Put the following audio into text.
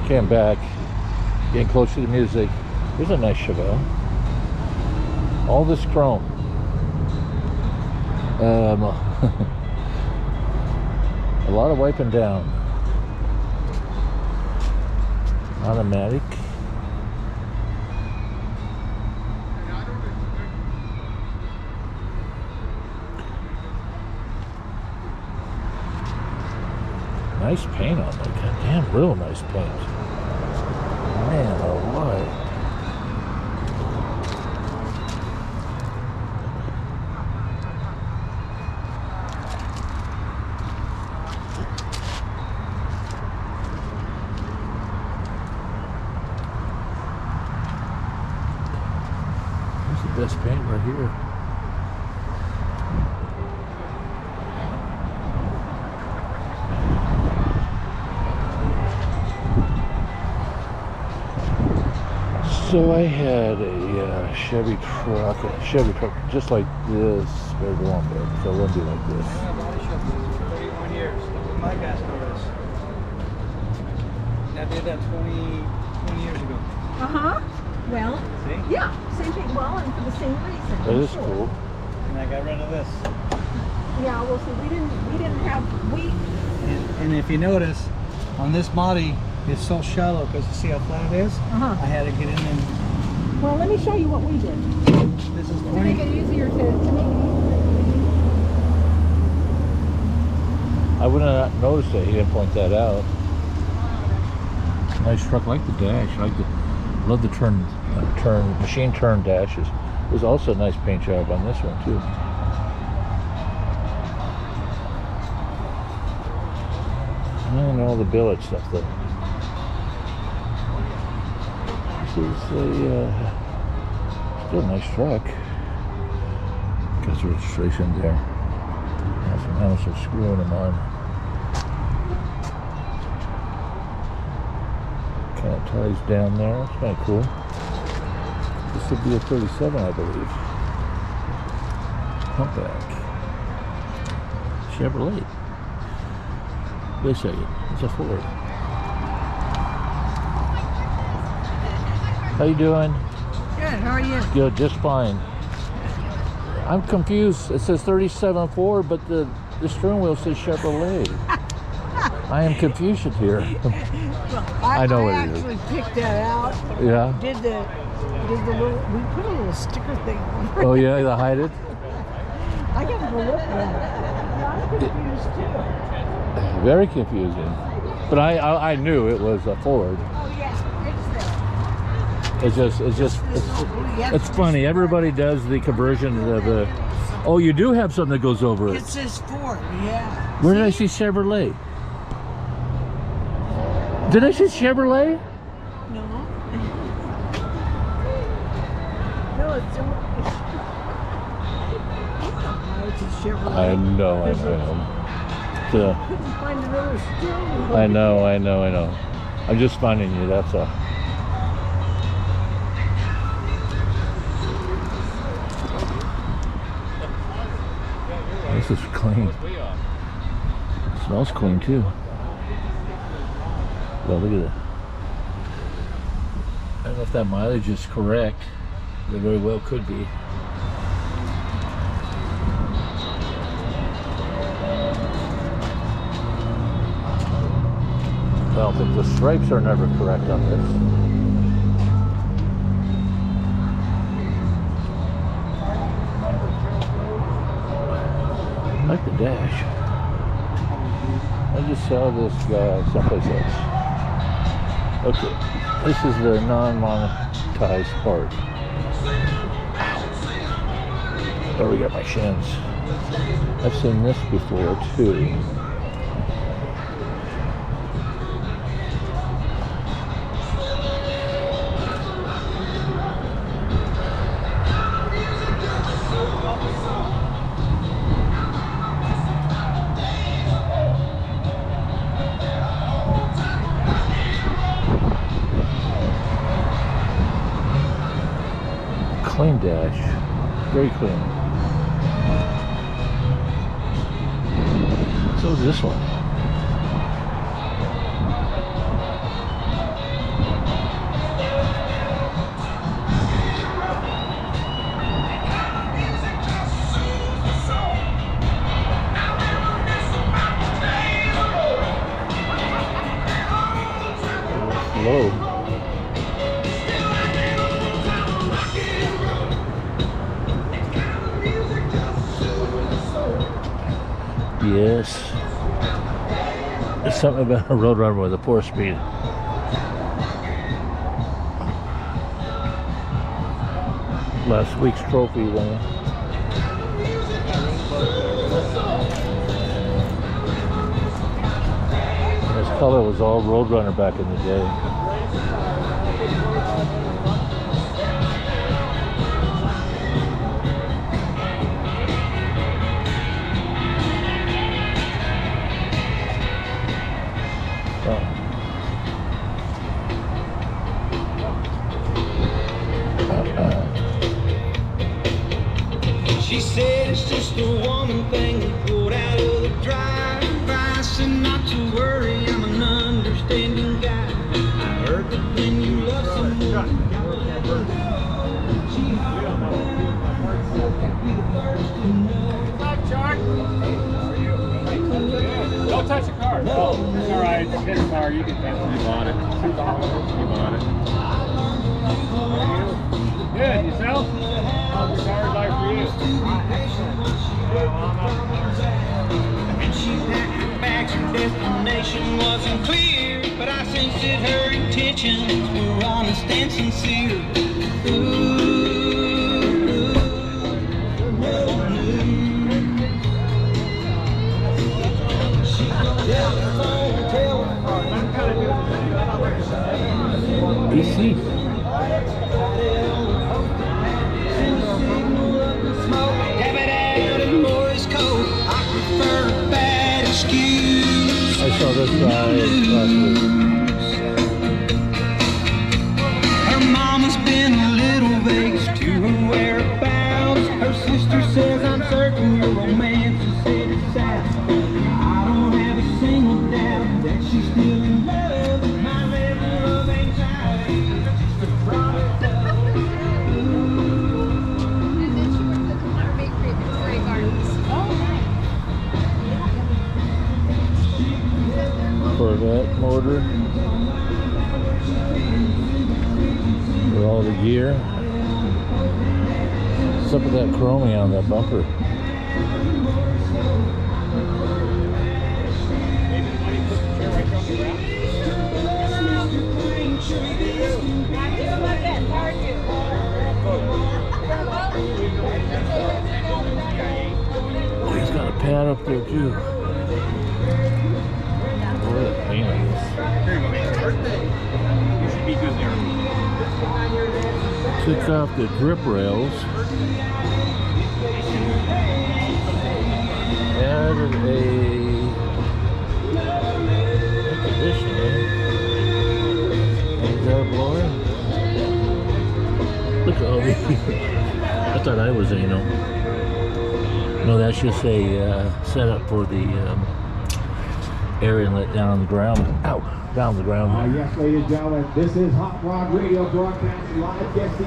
Came back, getting close to the music. Here's a nice Chevelle. All this chrome. A lot of wiping down. Automatic. Nice paint on that. Goddamn, real nice paint. Man, oh my. Here's the best paint right here. So I had a Chevy truck just like this, but it won't be. So it won't be like this. I have a body shop for 31 years. Look what my gas card is. And I did that 20 years ago. Well, see? Yeah, same thing. Well, and for the same reason. That is cool. And I got rid of this. Yeah, well, see, we didn't have And if you notice, on this body, it's so shallow because you see how flat it is. I had to get in and. Well, let me show you what we did. This is To make it easier to make it I wouldn't have noticed that. He didn't point that out. Nice truck. I like the dash. I like the. Love the machine turn dashes. There's also a nice paint job on this one too. And all the billet stuff though. This is still a nice truck. Got the registration there. Now some handles are screwing them on. Kind of ties down there. That's kind of cool. This would be a 37, I believe. Humpback. Chevrolet. Wait a second. It's a Ford. How you doing? Good. How are you? Good, just fine. I'm confused. It says 37 Ford, but the steering wheel says Chevrolet. I am confused here. I know what it is. I actually picked that out. Yeah. Did the little, we put a little sticker thing on it. Oh yeah, to hide it. I gotta go look at it. I'm confused too. Very confusing. But I knew it was a Ford. Oh yes, it's there. It's funny. Everybody does the conversion of the. Oh, you do have something that goes over it. It says Ford, yeah. Where did I see Chevrolet? Did I see Chevrolet? No. No, it's a Chevrolet. I know. Couldn't find another steering wheel. I know. I'm just finding you. That's all. This is clean. It smells clean too. Well, look at that. I don't know if that mileage is correct. It very well could be. I don't think the stripes are never correct on this. I like the dash. I just saw this guy someplace else. Okay, this is the non-monetized part. Oh, we got my shins. I've seen this before too. Clean dash, very clean. So is this one. low. Yes. There's something about a Roadrunner with a 4-speed. Last week's trophy winner. This color was all Roadrunner back in the day. She said it's just a woman thing to pulled out of the drive. I said not to worry, I'm an understanding guy. I heard that when you love someone, you gotta she be the first to know. Don't touch the car. No, it's all right. It's his car. You can touch it. You bought it. You bought it. Good. Yourself? How's your car like for you? And she packed her bags, her destination wasn't clear, but I sensed that her intentions were honest and sincere. PC. I saw this guy last week. Her mama's been a little vague to her whereabouts. Her sister says I'm certain your romance is said it's out. I don't have a single doubt that she's still in love. My level of anxiety is just a product of And then she worked at the Flower Bakery at Victoria Gardens. Corvette motor with all the gear. What's up with that chroming on that bumper? Oh, he's got a pad up there too. You should be good there. Took off the grip rails. Added a air conditioner. Is that a blower? Look at all these. I thought I was anal. No, that's just a setup for the air inlet down on the ground. Ow! Down the ground. Yes, ladies and gentlemen, this is Hot Rod Radio broadcast live. Guest